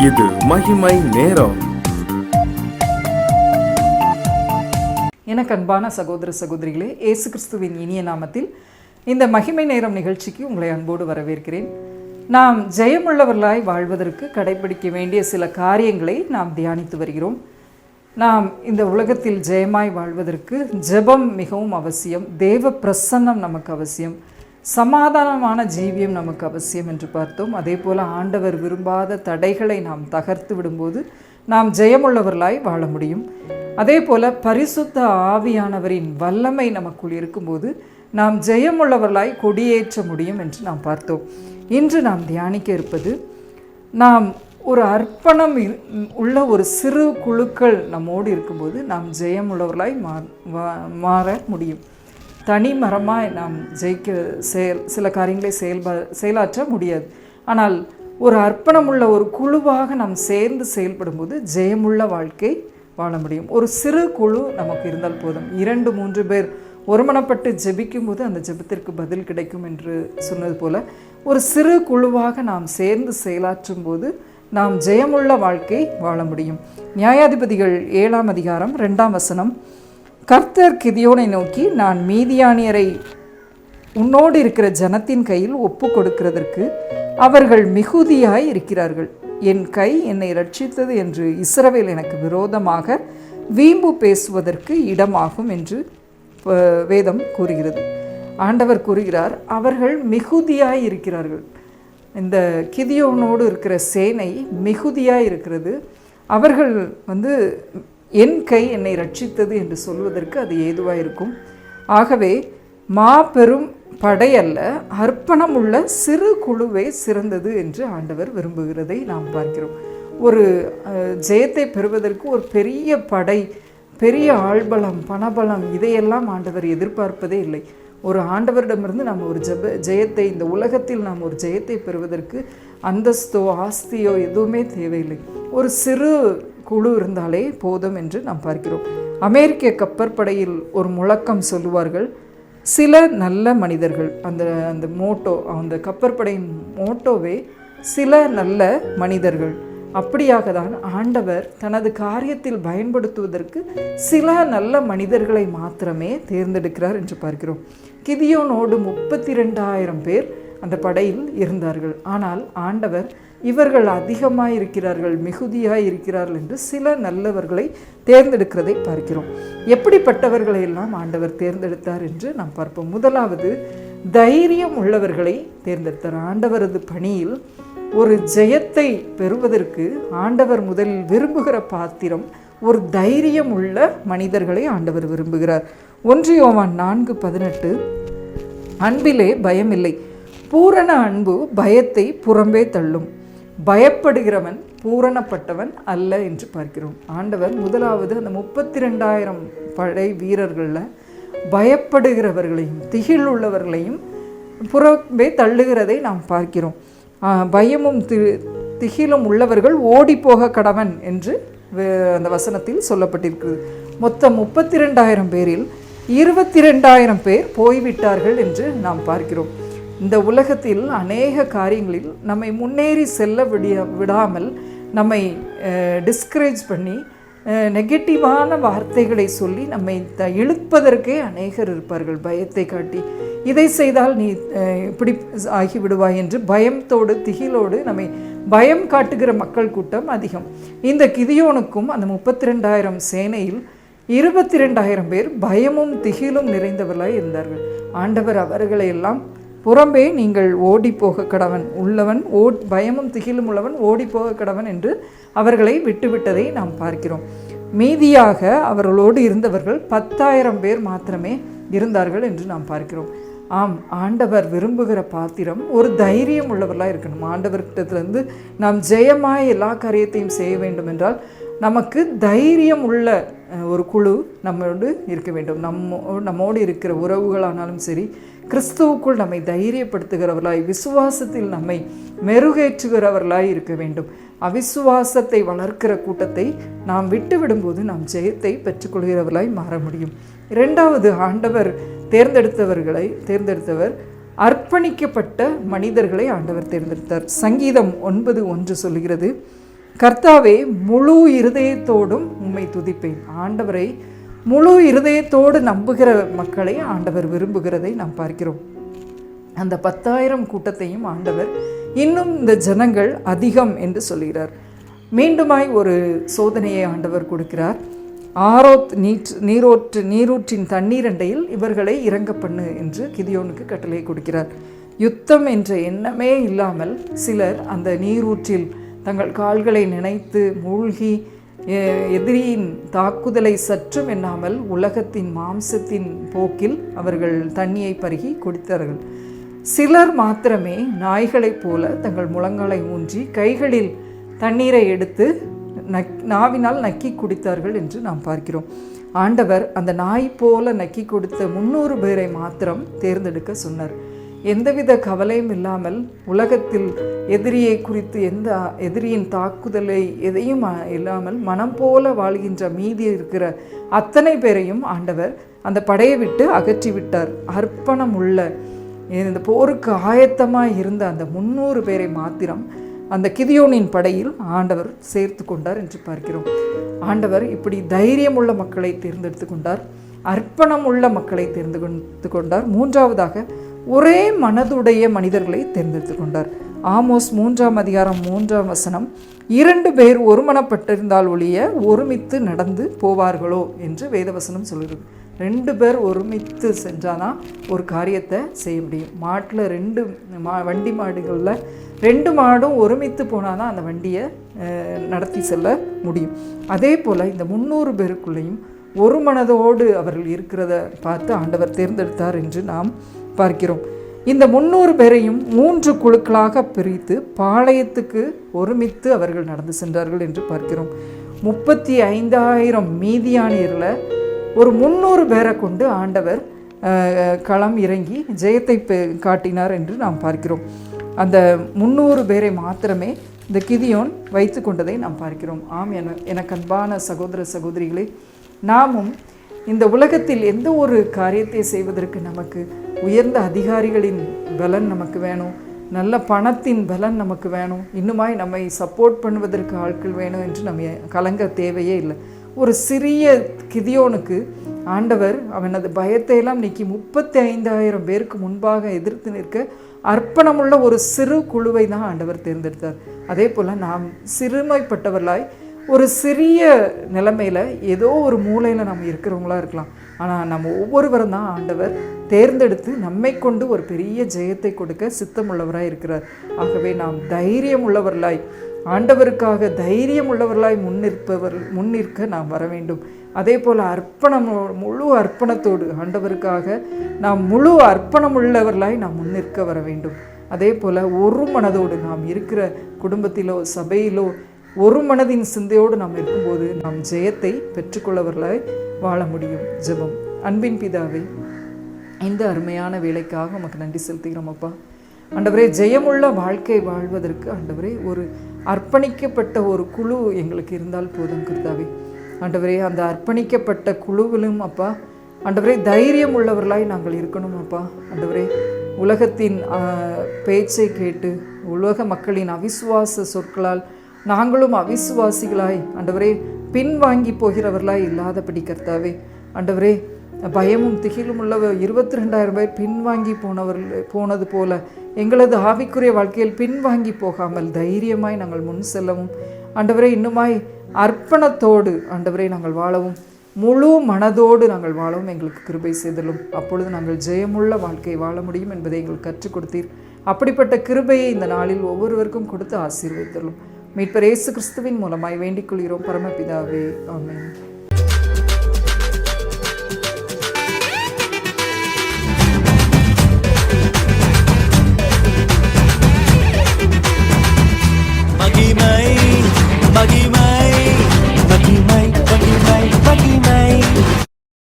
இது மகிமை நேரம். எனக்கு அன்பான சகோதர சகோதரிகளே, இயேசு கிறிஸ்துவின் இனிய நாமத்தில் இந்த மகிமை நேரம் நிகழ்ச்சிக்கு உங்களை அன்போடு வரவேற்கிறேன். நாம் ஜெயமுள்ளவர்களாய் வாழ்வதற்கு கடைபிடிக்க வேண்டிய சில காரியங்களை நாம் தியானித்து வருகிறோம். நாம் இந்த உலகத்தில் ஜெயமாய் வாழ்வதற்கு ஜெபம் மிகவும் அவசியம், தேவ பிரசன்னம் நமக்கு அவசியம், சமாதானமான ஜீவியம் நமக்கு அவசியம் என்று பார்த்தோம். அதே போல் ஆண்டவர் விரும்பாத தடைகளை நாம் தகர்த்து விடும்போது நாம் ஜெயமுள்ளவர்களாய் வாழ முடியும். அதே போல் பரிசுத்த ஆவியானவரின் வல்லமை நமக்குள் இருக்கும்போது நாம் ஜெயமுள்ளவர்களாய் கொடியேற்ற முடியும் என்று நாம் பார்த்தோம். இன்று நாம் தியானிக்க இருப்பது, நாம் ஒரு அர்ப்பணம் உள்ள ஒரு சிறு குழுக்கள் நம்மோடு இருக்கும்போது நாம் ஜெயமுள்ளவர்களாய் மாற முடியும். தனி மரமாக நாம் சில காரியங்களை செயலாற்ற முடியாது. ஆனால் ஒரு அர்ப்பணமுள்ள ஒரு குழுவாக நாம் சேர்ந்து செயல்படும்போது ஜெயமுள்ள வாழ்க்கை வாழ முடியும். ஒரு சிறு குழு நமக்கு இருந்தால் போதும். 2-3 பேர் ஒருமனப்பட்டு ஜெபிக்கும் போது அந்த ஜெபத்திற்கு பதில் கிடைக்கும் என்று சொன்னது போல, ஒரு சிறு குழுவாக நாம் சேர்ந்து செயலாற்றும் போது நாம் ஜெயமுள்ள வாழ்க்கை வாழ முடியும். நியாயாதிபதிகள் 7ஆம் அதிகாரம் 2ஆம் வசனம், கர்த்தர் கிதியோனை நோக்கி, நான் மீதியானியரை உன்னோடு இருக்கிற ஜனத்தின் கையில் ஒப்பு கொடுக்கிறதற்கு அவர்கள் மிகுதியாய் இருக்கிறார்கள். என் கை என்னை ரட்சித்தது என்று இஸ்ரவேல் எனக்கு விரோதமாக வீம்பு பேசுவதற்கு இடமாகும் என்று வேதம் கூறுகிறது. ஆண்டவர் கூறுகிறார், அவர்கள் மிகுதியாய் இருக்கிறார்கள். இந்த கிதியோனோடு இருக்கிற சேனை மிகுதியாய் இருக்கிறது. அவர்கள் என் கை என்னை ரட்சித்தது என்று சொல்வதற்கு அது ஏதுவாக இருக்கும். ஆகவே மாபெரும் படையல்ல, அர்ப்பணம் உள்ள சிறு குழுவே சிறந்தது என்று ஆண்டவர் விரும்புகிறதை நாம் பார்க்கிறோம். ஒரு ஜெயத்தை பெறுவதற்கு ஒரு பெரிய படை, பெரிய ஆள்பலம், பணபலம், இதையெல்லாம் ஆண்டவர் எதிர்பார்ப்பதே இல்லை. ஒரு ஆண்டவரிடமிருந்து நாம் ஒரு ஜெயத்தை, இந்த உலகத்தில் நாம் ஒரு ஜெயத்தை பெறுவதற்கு அந்தஸ்தோ ஆஸ்தியோ எதுவுமே தேவையில்லை. ஒரு சிறு குழு இருந்தாலே போதும் என்று நாம் பார்க்கிறோம். அமெரிக்க கப்பற்படையில் ஒரு முழக்கம் சொல்லுவார்கள், சில நல்ல மனிதர்கள். அந்த மோட்டோ, அந்த கப்பற்படையின் மோட்டோவே சில நல்ல மனிதர்கள். அப்படியாக தான் ஆண்டவர் தனது காரியத்தில் பயன்படுத்துவதற்கு சில நல்ல மனிதர்களை மாத்திரமே தேர்ந்தெடுக்கிறார் என்று பார்க்கிறோம். கிதியோனோடு 32,000 பேர் அந்த படையில் இருந்தார்கள். ஆனால் ஆண்டவர் இவர்கள் அதிகமாக இருக்கிறார்கள், மிகுதியாக இருக்கிறார்கள் என்று சில நல்லவர்களை தேர்ந்தெடுக்கிறதை பார்க்கிறோம். எப்படிப்பட்டவர்களை எல்லாம் ஆண்டவர் தேர்ந்தெடுத்தார் என்று நாம் பார்ப்போம். முதலாவது, தைரியம் உள்ளவர்களை தேர்ந்தெடுத்தார். ஆண்டவரது பணியில் ஒரு ஜெயத்தை பெறுவதற்கு ஆண்டவர் முதலில் விரும்புகிற பாத்திரம் ஒரு தைரியம் உள்ள மனிதர்களை ஆண்டவர் விரும்புகிறார். 1 யோவான் 4:18, அன்பிலே பயமில்லை, பூரண அன்பு பயத்தை புறம்பே தள்ளும், பயப்படுகிறவன் பூரணப்பட்டவன் அல்ல என்று பார்க்கிறோம். ஆண்டவர் முதலாவது அந்த 32,000 படை வீரர்களில் பயப்படுகிறவர்களையும் திகில் உள்ளவர்களையும் புறம்பே தள்ளுகிறதை நாம் பார்க்கிறோம். பயமும் திகிலும் உள்ளவர்கள் ஓடி போக கடவன் என்று அந்த வசனத்தில் சொல்லப்பட்டிருக்கிறது. மொத்தம் 32,000 பேரில் 22,000 பேர் போய்விட்டார்கள் என்று நாம் பார்க்கிறோம். இந்த உலகத்தில் அநேக காரியங்களில் நம்மை முன்னேறி செல்ல விடாமல் நம்மை டிஸ்கரேஜ் பண்ணி நெகட்டிவான வார்த்தைகளை சொல்லி நம்மை இழுப்பதற்கே அநேகர் இருப்பார்கள். பயத்தை காட்டி, இதை செய்தால் நீ இப்படி ஆகிவிடுவாய் என்று பயத்தோடு திகிலோடு நம்மை பயம் காட்டுகிற மக்கள் கூட்டம் அதிகம். இந்த கிதியோனுக்கும் அந்த 32,000 சேனையில் 22,000 பேர் பயமும் திகிலும் நிறைந்தவர்களாய் இருந்தார்கள். ஆண்டவர் அவர்களை எல்லாம் புறம்பே நீங்கள் ஓடி போக கடவன் உள்ளவன், பயமும் திகிலும் உள்ளவன் ஓடி போக கடவன் என்று அவர்களை விட்டுவிட்டதை நாம் பார்க்கிறோம். மீதியாக அவர்களோடு இருந்தவர்கள் 10,000 பேர் மாத்திரமே இருந்தார்கள் என்று நாம் பார்க்கிறோம். ஆம், ஆண்டவர் விரும்புகிற பாத்திரம் ஒரு தைரியம் உள்ளவர்களாக இருக்கணும். ஆண்டவர்கிட்டத்திலிருந்து நாம் ஜெயமாய் எல்லா காரியத்தையும் செய்ய வேண்டும் என்றால் நமக்கு தைரியம் உள்ள ஒரு குழு நம்மோடு இருக்க வேண்டும். நம்மோடு இருக்கிற உறவுகளானாலும் சரி, கிறிஸ்துவுக்குள் நம்மை தைரியப்படுத்துகிறவர்களாய், விசுவாசத்தில் நம்மை மெருகேற்றுகிறவர்களாய் இருக்க வேண்டும். அவிசுவாசத்தை வளர்க்கிற கூட்டத்தை நாம் விட்டுவிடும்போது நாம் ஜெயத்தை பெற்றுக்கொள்கிறவர்களாய் மாற முடியும். 2வது, ஆண்டவர் தேர்ந்தெடுத்தவர் அர்ப்பணிக்கப்பட்ட மனிதர்களை ஆண்டவர் தேர்ந்தெடுத்தார். சங்கீதம் 9:1 சொல்லுகிறது, கர்த்தாவே, முழு இருதயத்தோடும் உம்மை துதிப்பேன். ஆண்டவரை முழு இருதயத்தோடு நம்புகிற மக்களை ஆண்டவர் விரும்புகிறதை நாம் பார்க்கிறோம். அந்த 10,000 கூட்டத்தையும் ஆண்டவர் இன்னும் இந்த ஜனங்கள் அதிகம் என்று சொல்கிறார். மீண்டுமாய் ஒரு சோதனையை ஆண்டவர் கொடுக்கிறார். ஆரோத் நீரூற்றின் தண்ணீரண்டையில் இவர்களை இறங்க பண்ணு என்று கிதியோனுக்கு கட்டளை கொடுக்கிறார். யுத்தம் என்ற எண்ணமே இல்லாமல் சிலர் அந்த நீரூற்றில் தங்கள் கால்களை நினைத்து மூழ்கி எதிரியின் தாக்குதலை சற்றும் எண்ணாமல் உலகத்தின் மாம்சத்தின் போக்கில் அவர்கள் தண்ணியை பருகி குடித்தார்கள். சிலர் மாத்திரமே நாய்களைப் போல தங்கள் முழங்காலை ஊன்றி கைகளில் தண்ணீரை எடுத்து நாவினால் நக்கி குடித்தார்கள் என்று நாம் பார்க்கிறோம். ஆண்டவர் அந்த நாய் போல நக்கி கொடுத்த 300 பேரை மாத்திரம் தேர்ந்தெடுக்க சொன்னார். எந்தவித கவலையும் இல்லாமல் உலகத்தில் எதிரியை குறித்து எதிரியின் தாக்குதலை எதையும் இல்லாமல் மனம் போல வாழ்கின்ற மீதி இருக்கிற அத்தனை பேரையும் ஆண்டவர் அந்த படையை விட்டு அகற்றி விட்டார். அர்ப்பணம் உள்ள இந்த போருக்கு ஆயத்தமாக இருந்த அந்த 300 பேரை மாத்திரம் அந்த கிதியோனின் படையில் ஆண்டவர் சேர்த்து கொண்டார் என்று பார்க்கிறோம். ஆண்டவர் இப்படி தைரியமுள்ள மக்களை தேர்ந்தெடுத்து கொண்டார், அர்ப்பணம் உள்ள மக்களை தேர்ந்தெடுத்து கொண்டார். மூன்றாவதாக ஒரே மனதுடைய மனிதர்களை தேர்ந்தெடுத்து கொண்டார். ஆமோஸ் 3ஆம் அதிகாரம் 3ஆம் வசனம், 2 பேர் ஒருமனப்பட்டிருந்தால் ஒழிய ஒருமித்து நடந்து போவார்களோ என்று வேதவசனம் சொல்கிறது. 2 பேர் ஒருமித்து செஞ்சாதான் ஒரு காரியத்தை செய்ய முடியும். மாட்டில் 2 வண்டி மாடுகளில் 2 மாடும் ஒருமித்து போனால் தான் அந்த வண்டியை நடத்தி செல்ல முடியும். அதே போல் இந்த 300 பேருக்குள்ளேயும் ஒரு மனதோடு அவர்கள் இருக்கிறத பார்த்து ஆண்டவர் தேர்ந்தெடுத்தார் என்று நாம் பார்க்கிறோம். இந்த 300 பேரையும் 3 குழுக்களாக பிரித்து பாளையத்துக்கு ஒருமித்து அவர்கள் நடந்து சென்றார்கள் என்று பார்க்கிறோம். 35,000 மீதியானியரில் ஒரு 300 பேரை கொண்டு ஆண்டவர் களம் இறங்கி ஜெயத்தை காட்டினார் என்று நாம் பார்க்கிறோம். அந்த 300 பேரை மாத்திரமே இந்த கிதியோன் வைத்து கொண்டதை நாம் பார்க்கிறோம். ஆம், எனக்கு அன்பான சகோதர சகோதரிகளே, நாமும் இந்த உலகத்தில் எந்த ஒரு காரியத்தை செய்வதற்கு நமக்கு உயர்ந்த அதிகாரிகளின் பலன் நமக்கு வேணும், நல்ல பணத்தின் பலன் நமக்கு வேணும், இன்னுமாய் நம்மை சப்போர்ட் பண்ணுவதற்கு ஆட்கள் வேணும் என்று நம்ம கலங்க தேவையே இல்லை. ஒரு சிறிய கிதியோனுக்கு ஆண்டவர் அவனது பயத்தையெல்லாம் நீக்கி 35,000 பேருக்கு முன்பாக எதிர்த்து நிற்க அர்ப்பணமுள்ள ஒரு சிறு குழுவை தான் ஆண்டவர் தேர்ந்தெடுத்தார். அதே போல் நாம் சிறுமைப்பட்டவர்களாய் ஒரு சிறிய நிலைமையில் ஏதோ ஒரு மூலையில் நம்ம இருக்கிறவங்களா இருக்கலாம். ஆனால் நம்ம ஒவ்வொருவரும் தான் ஆண்டவர் தேர்ந்தெடுத்து நம்மை கொண்டு ஒரு பெரிய ஜெயத்தை கொடுக்க சித்தமுள்ளவராய் இருக்கிறார். ஆகவே நாம் தைரியம் உள்ளவர்களாய், ஆண்டவருக்காக தைரியம் உள்ளவர்களாய் முன்னிற்க நாம் வர வேண்டும். அதே போல் முழு அர்ப்பணத்தோடு ஆண்டவருக்காக நாம் முழு அர்ப்பணம் உள்ளவர்களாய் நாம் முன்னிற்க வர வேண்டும். அதே போல் ஒரு மனதோடு நாம் இருக்கிற குடும்பத்திலோ சபையிலோ ஒரு மனதின் சிந்தையோடு நாம் இருக்கும்போது நாம் ஜெயத்தை பெற்றுக்கொள்ளவர்களாய் வாழ முடியும். ஜெபம். அன்பின் பிதாவே, இந்த அருமையான வேலைக்காக உமக்கு நன்றி செலுத்துகிறோம் அப்பா. ஆண்டவரே, ஜெயமுள்ள வாழ்க்கை வாழ்வதற்கு ஆண்டவரே ஒரு அர்ப்பணிக்கப்பட்ட ஒரு குழு எங்களுக்கு இருந்தால் போதும் கர்த்தாவே. ஆண்டவரே, அந்த அர்ப்பணிக்கப்பட்ட குழுவிலும் அப்பா ஆண்டவரே தைரியம் உள்ளவர்களாய் நாங்கள் இருக்கணும் அப்பா. ஆண்டவரே, உலகத்தின் பேச்சை கேட்டு உலக மக்களின் அவிசுவாச சொற்களால் நாங்களும் அவிசுவாசிகளாய் ஆண்டவரே பின்வாங்கி போகிறவர்களாய் இல்லாதபடி கர்த்தாவே, ஆண்டவரே பயமும் திகிலும் உள்ளவர் 22,000 பேர் பின்வாங்கி போனது போல எங்களது ஆவிக்குரிய வாழ்க்கையில் பின்வாங்கி போகாமல் தைரியமாய் நாங்கள் முன் செல்லவும் ஆண்டவரே, இன்னுமாய் அர்ப்பணத்தோடு ஆண்டவரே நாங்கள் வாழவும், முழு மனதோடு நாங்கள் வாழவும் எங்களுக்கு கிருபை செய்தலும். அப்பொழுது நாங்கள் ஜெயமுள்ள வாழ்க்கை வாழ முடியும் என்பதை எங்களுக்கு கற்றுக் கொடுத்தீர். அப்படிப்பட்ட கிருபையை இந்த நாளில் ஒவ்வொருவருக்கும் கொடுத்து ஆசீர்வதித்தலும். மீட்பர் இயேசு கிறிஸ்துவின் மூலமாய் வேண்டிக் கொள்கிறோம் பரமபிதாவே. ஆமென்.